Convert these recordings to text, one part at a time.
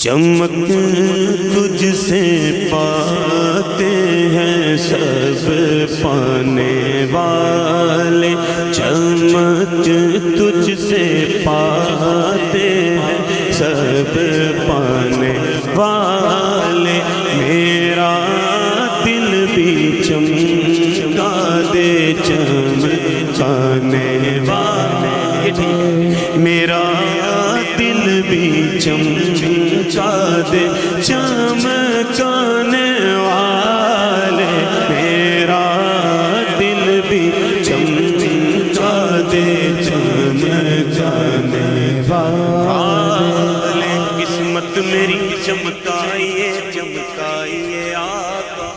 چمک تجھ سے پاتے ہیں سب پانے والے، چمک تجھ سے پاتے ہیں سب پانے والے، میرا دل بھی چمکا دے چمکانے والے، میرا دل بھی چمکا دے چمکانے والے، میرا دل بھی چمکا دے چمکانے والے، قسمت میری چمکائیے چمکائیے آقا،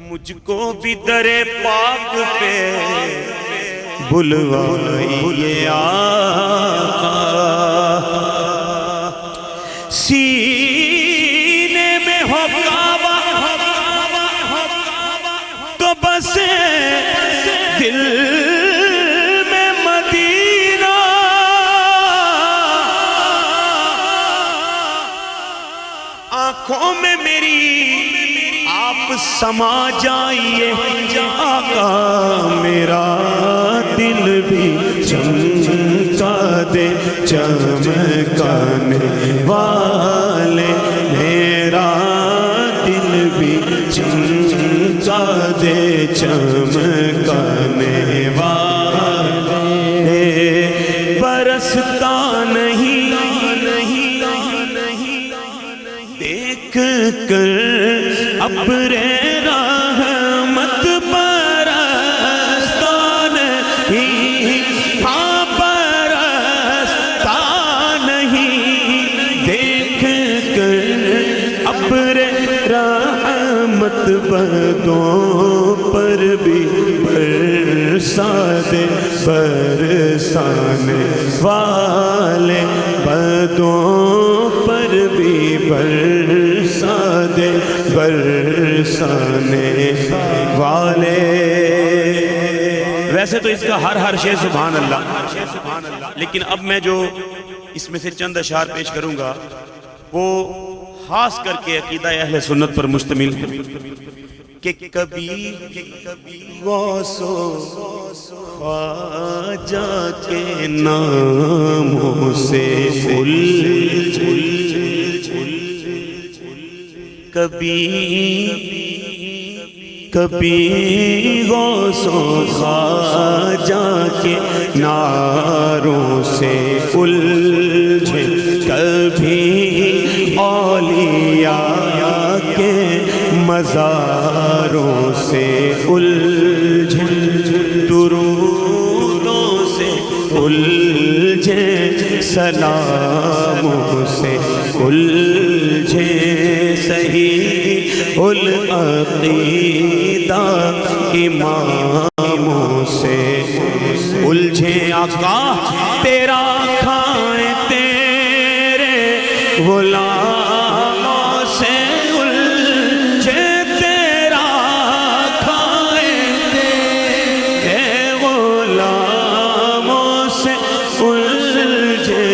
مجھ کو بھی در پاک پہ بلوائیے آقا، سینے میں ہو کعبہ تو بس دل میں مدینہ، آنکھوں میں میری آپ سما جائیے آقا، میرا دل بھی چمکا دے چمکانے والے، میرا دل بھی چمکا دے چمکانے والے، برستا نہیں دیکھ کر ابر رحمت برستا نہیں، ہاں برستا نہیں، دیکھ کر ابر رحمت بدوں پر بھی برسا دے، برسانے والے بدوں پر بھی برسا دے، برسانے والے۔ ویسے تو اس کا ہر شے سبحان اللہ، لیکن اب میں جو اس میں سے چند اشعار پیش کروں گا وہ خاص کر کے عقیدہ اہل سنت پر مشتمل ہے کہ کبھی غوث و خواجہ کے ناموں سے کبھی غوث و خواجہ کے نعروں سے الجھے، کبھی اولیاء کے مزاروں سے الجھے، درودوں سے الجھے، سلاموں سے الجھے، صحیح العقیدہ اماموں سے الجھے، آقا تیرا کھائیں تیرے غلاموں سے الجھے، تیرا کھائیں تیرے غلاموں سے الجھے،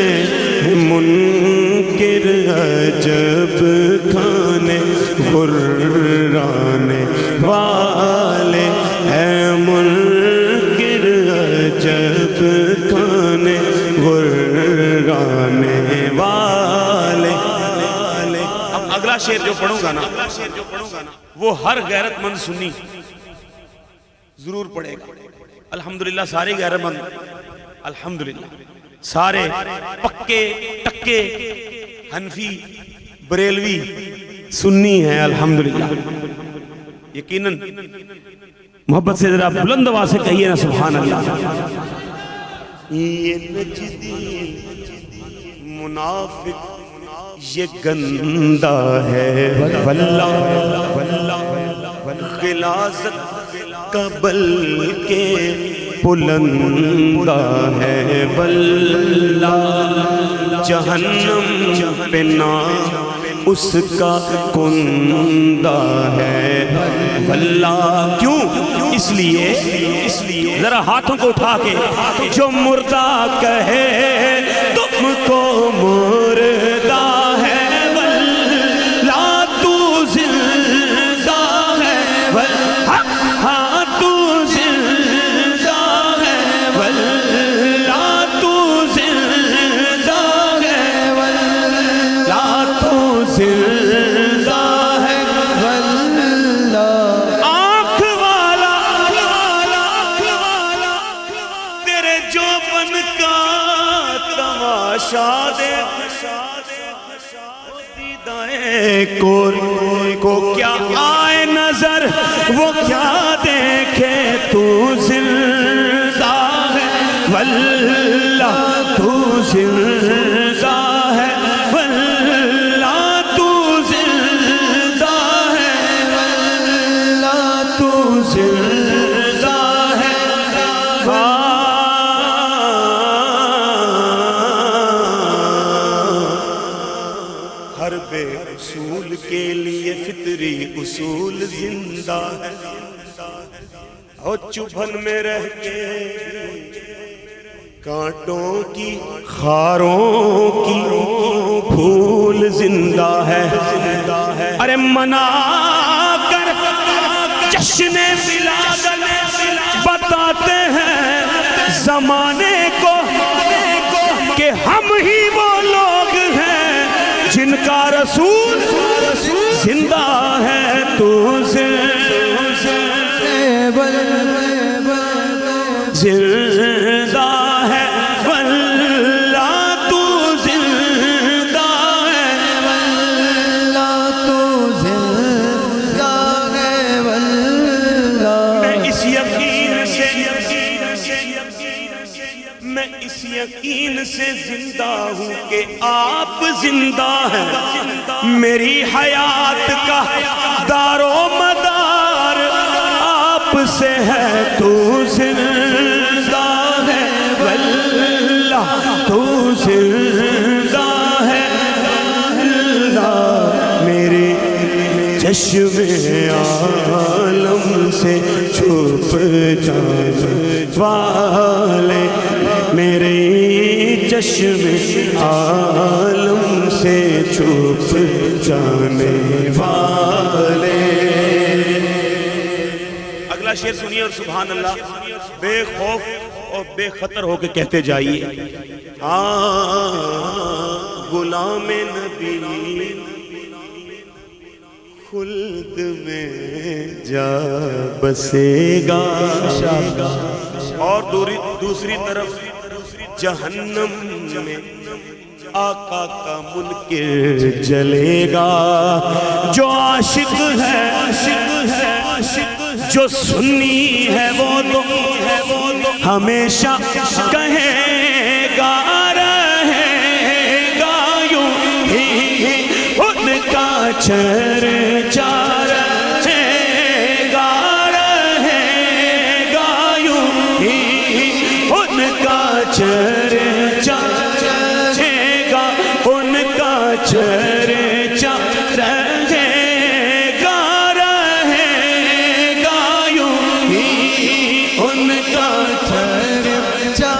منکر عجب کھانے غرانے والے، اے منکر عجب کھانے غرانے والے۔ اب اگلا شعر جو پڑھوں گا نا وہ ہر غیرت مند سنی ضرور پڑھے گا۔ الحمدللہ سارے غیرت مند، الحمدللہ سارے پکے ٹکے حنفی بریلوی سنی ہے الحمدللہ۔ یقیناً محبت سے ذرا بلند آواز سے کہیے نا سبحان اللہ۔ یہ نجدی منافق یہ گندہ ہے واللہ، غلاظت کا بلکہ بلندہ ہے واللہ، جہنم پہ نام اس کا کندہ ہے واللہ۔ کیوں؟ اس لیے ذرا ہاتھوں کو اٹھا کے جو مردہ کہے تم کو کو کیا آئے نظر وہ کیا دیکھے تو زندہ ہے واللہ تو زندہ ہے واللہ تو زندہ ہے واللہ تو زندہ ہے ہر بے اصول کے لیے فطری اصول زندہ ہے اور چبھن میں رہ کے کانٹوں کی خاروں کی پھول زندہ ہے ارے منا کر جشن ولادت بتاتے ہیں زمانے کو کہ ہم ہی وہ لوگ ہیں جن کا رسول زندہ ہے تو زندہ ہے واللہ تو زندہ ہے واللہ تو زندہ ہے واللہ میں اس یقین سے زندہ ہوں کہ آپ زندہ ہیں میری حیات کا دار و مدار آپ سے ہے تو زندہ ہے واللہ تو زندہ ہے واللہ میرے چشم عالم سے چھپ جانے والے میرے چشم عالم سے چھپ جانے والے اگلا شعر سنیے اور سبحان اللہ بے خوف اور بے خطر ہو کے کہتے جائیے غلام نبی خلد میں جا بسے گا اور دوسری طرف جہنم میں آقا کا منکر جلے گا جو عاشق ہے جو سنی ہے وہ تو ہمیشہ کہے گا رہے گا یوں ہی ان کا چرچا رہے گا یوں ہی ان کا چرچا رہے گا ان کا چرچا رہے گا یوں ہی ان کا چرچا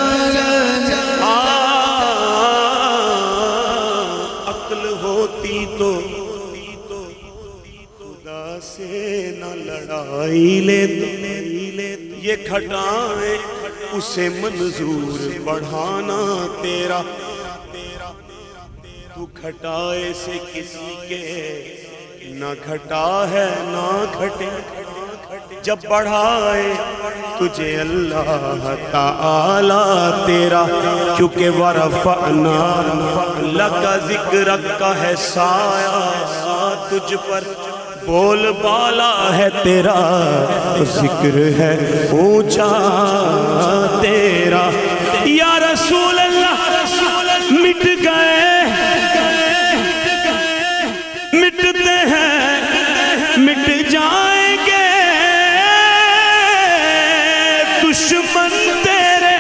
عقل ہوتی تو خدا سے نہ لڑائی لیتے یہ کھٹائیں اسے منظور بڑھانا تیرا تو گھٹائے سے کسی کے نہ گھٹا ہے نہ گھٹے جب بڑھائے تجھے اللہ تعالی تیرا کیونکہ ورفعنا لک ذکرک کا ہے سایہ تجھ پر بول بالا ہے تیرا ذکر ہے اونچا تیرا یا رسول اللہ مٹ گئے مٹتے ہیں مٹ جائیں گے دشمن تیرے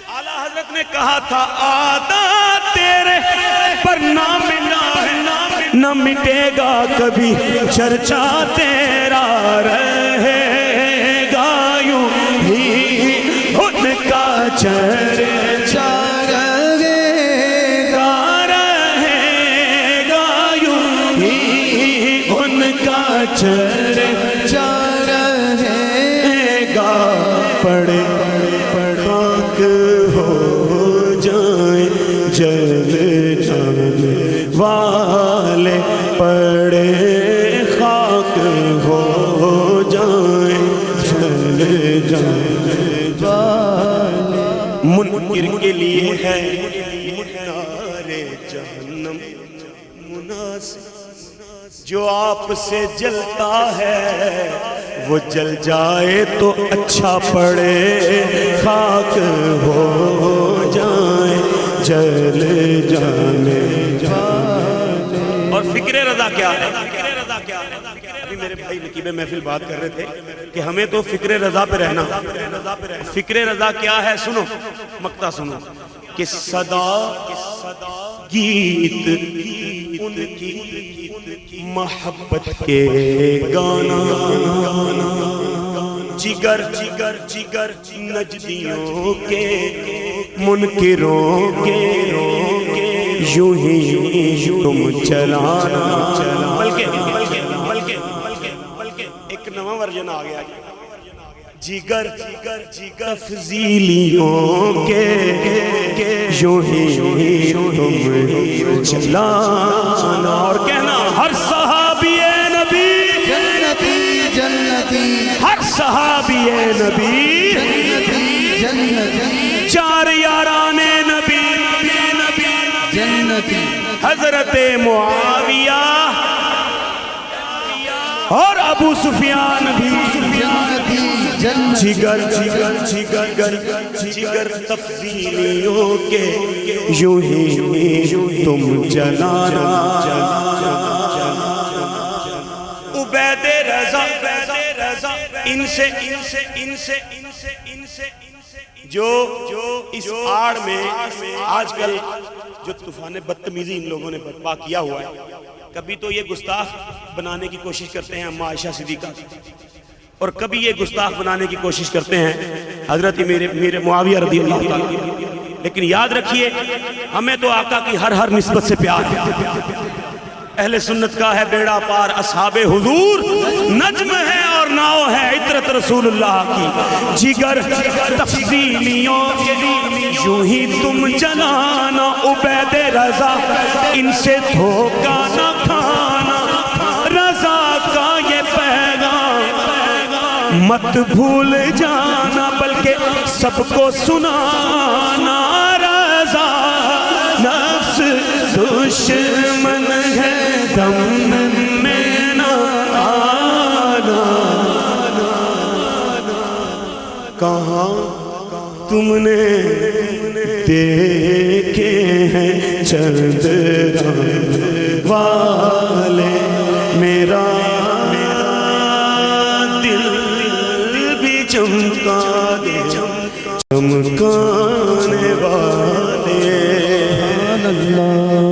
اعلیٰ حضرت نے کہا تھا آدھا تیرے پر نام نہ مٹے گا کبھی چرچا تیرا رہے گا یوں ہی ان کا چرچا رہے گا یوں ہی ان کا چرچا رہے گا پڑے خاک ہو جائیں جل جانے والے پڑے خاک ہو جائیں جل جانے والے منکر کے لیے ہے نار جہنم مناسب، جو آپ سے جلتا ہے وہ جل جائے تو اچھا پڑے، خاک ہو جائیں جل جانے والے۔ اور فکر رضا کیا ہے؟ ابھی میرے بھائی نقیب محفل بات کر رہے تھے کہ ہمیں تو فکر رضا پہ رہنا۔ فکر رضا کیا ہے؟ سنو مقطع سنو کہ صدا گیت ان کی محبت کے گانا، جگر جگر جگر نجدیوں کے منکروں کے یوں ہی تم چلانا۔ بلکہ ایک نواں ورژن آ گیا، جگر جگر تفضیلیوں کے یوں ہی تم چلانا۔ اور کہنا ہر صحابی نبی جنتی جنتی، ہر صحابی نبی جنتی جنتی، چار یاران نبی جنتی، حضرت معاویہ اور ابو سفیان بھی جنتی جنتی، جگر جگر جگر جگر تفضیلیوں کے یوں ہی تم جلانا۔ عبید رضا ان سے جو اس آڑ میں آج کل جو طوفان بدتمیزی ان لوگوں نے برپا کیا ہوا ہے، کبھی تو یہ گستاخ بنانے کی کوشش کرتے ہیں اما عائشہ صدیقہ، اور کبھی یہ گستاخ بنانے کی کوشش کرتے ہیں حضرت میرے معاویہ رضی اللہ تعالیٰ۔ لیکن یاد رکھیے ہمیں تو آقا کی ہر نسبت سے پیار ہے۔ اہل سنت کا ہے بیڑا پار اصحاب حضور، نجم ہے اور ناؤ ہے عطرت رسول اللہ کی، جگر تفضیلیوں کے یوں ہی تم جلانا۔ عبید رضا ان سے دھوکہ نہ کھانا، رضا کا یہ پیغام مت بھول جانا، بلکہ سب کو سنانا۔ رضا نفس دشمن ہے دم میں نہ آنا، کہاں تم نے دیکھے ہیں چند رنگ والے، میرا دل بھی چمکا دے چمکانے والے۔ اللہ